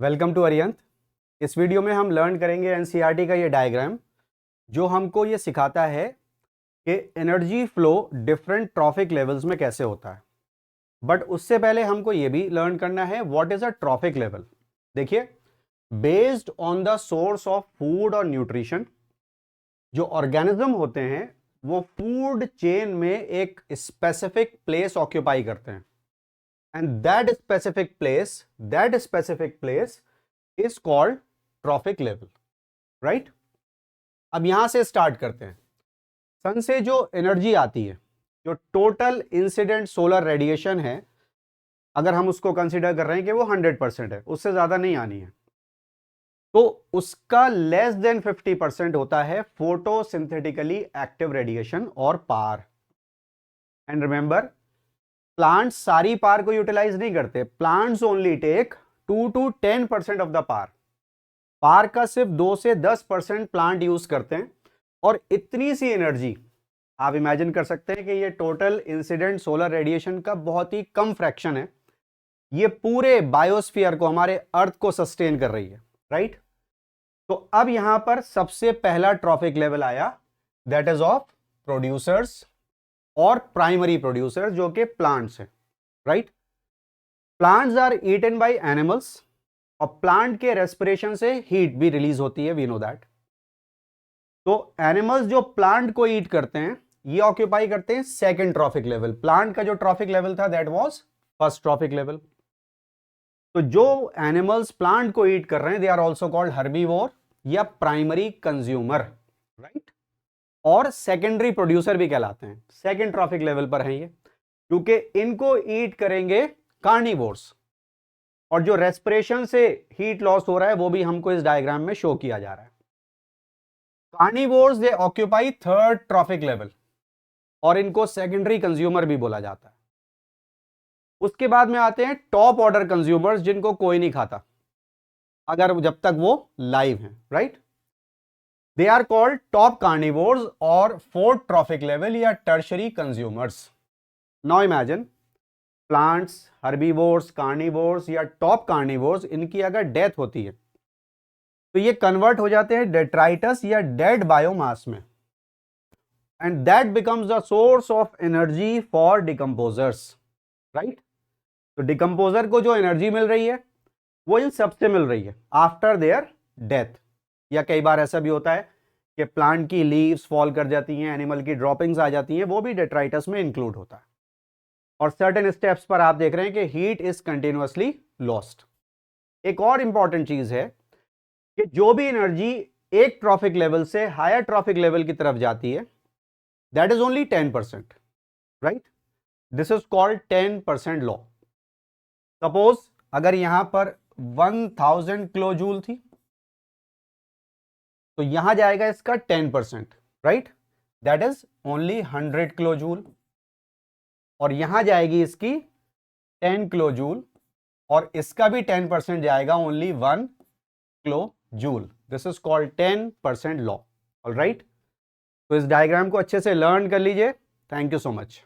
Welcome to अरियंत। इस video में हम लर्न करेंगे एनसीईआरटी का ये डायग्राम जो हमको ये सिखाता है कि energy flow different trophic levels में कैसे होता है। बट उससे पहले हमको ये भी लर्न करना है what is a trophic level. देखिए, based on the source of food और न्यूट्रिशन, जो ऑर्गेनिज्म होते हैं वो फूड चेन में एक स्पेसिफिक प्लेस ऑक्यूपाई करते हैं and that specific place is called trophic level, right. अब यहां से स्टार्ट करते हैं। सन से जो एनर्जी आती है, जो टोटल इंसिडेंट सोलर रेडिएशन है, अगर हम उसको कंसीडर कर रहे हैं कि वो 100% है, उससे ज्यादा नहीं आनी है, तो उसका लेस देन 50% होता है फोटोसिंथेटिकली एक्टिव रेडिएशन और पार। एंड रिमेंबर, प्लांट्स सारी पार को यूटिलाइज नहीं करते। Plants only take 2 to 10% of the PAR. PAR का सिर्फ 2 से 10% प्लांट यूज करते हैं। और इतनी सी एनर्जी आप इमेजिन कर सकते हैं कि ये टोटल इंसिडेंट सोलर रेडिएशन का बहुत ही कम फ्रैक्शन है। ये पूरे बायोस्फीयर को, हमारे अर्थ को सस्टेन कर रही है, राइट। तो अब यहां पर सबसे पहला ट्रॉफिक लेवल आया, दैट इज ऑफ प्रोड्यूसर्स और प्राइमरी प्रोड्यूसर्स, जो कि प्लांट्स हैं, right. Plants are eaten by animals और प्लांट के रेस्पिरेशन से हीट भी रिलीज होती है, वी नो दैट। तो एनिमल्स जो प्लांट को ईट करते हैं ये ऑक्यूपाई करते हैं सेकंड ट्रॉफिक लेवल। प्लांट का जो ट्रॉफिक लेवल था that was first trophic level. तो जो एनिमल्स प्लांट को ईट कर रहे हैं they are also called herbivore या प्राइमरी कंज्यूमर, राइट। और सेकेंडरी प्रोड्यूसर भी कहलाते हैं। सेकंड ट्रॉफिक लेवल पर हैं ये, क्योंकि इनको ईट करेंगे कार्निवोर्स। और जो रेस्पिरेशन से हीट लॉस हो रहा है वो भी हमको इस डायग्राम में शो किया जा रहा है। कार्निवोर्स दे ऑक्यूपाई थर्ड ट्रॉफिक लेवल और इनको सेकेंडरी कंज्यूमर भी बोला जाता है। उसके बाद में आते हैं टॉप ऑर्डर कंज्यूमर्स, जिनको कोई नहीं खाता अगर जब तक वो लाइव हैं, right. They are called top carnivores और फोर्थ ट्रॉफिक लेवल या tertiary consumers. Now imagine, plants, herbivores, carnivores या टॉप कार्निवोर्स, इनकी अगर डेथ होती है तो ये कन्वर्ट हो जाते हैं डेट्राइटस या डेड बायोमास में, and that becomes the source of energy for decomposers, right. तो डिकम्पोजर को जो एनर्जी मिल रही है वो इन सबसे मिल रही है आफ्टर देयर डेथ। या कई बार ऐसा भी होता है कि प्लांट की लीव्स फॉल कर जाती हैं, एनिमल की ड्रॉपिंग्स आ जाती हैं, वो भी डेट्राइटस में इंक्लूड होता है। और सर्टेन स्टेप्स पर आप देख रहे हैं कि हीट इज कंटिन्यूअसली लॉस्ट। एक और इंपॉर्टेंट चीज है कि जो भी एनर्जी एक ट्रॉफिक लेवल से हायर ट्रॉफिक लेवल की तरफ जाती है that is only 10%, right. This is called 10% law. Suppose अगर यहां पर 1000 किलो जूल थी तो यहां जाएगा इसका 10%, right, that is only 100 kilo joule. और यहां जाएगी इसकी 10 किलो जूल और इसका भी 10% जाएगा, only 1 kilo joule. This is called 10% law, alright. तो इस डायग्राम को अच्छे से लर्न कर लीजिए। Thank you so much.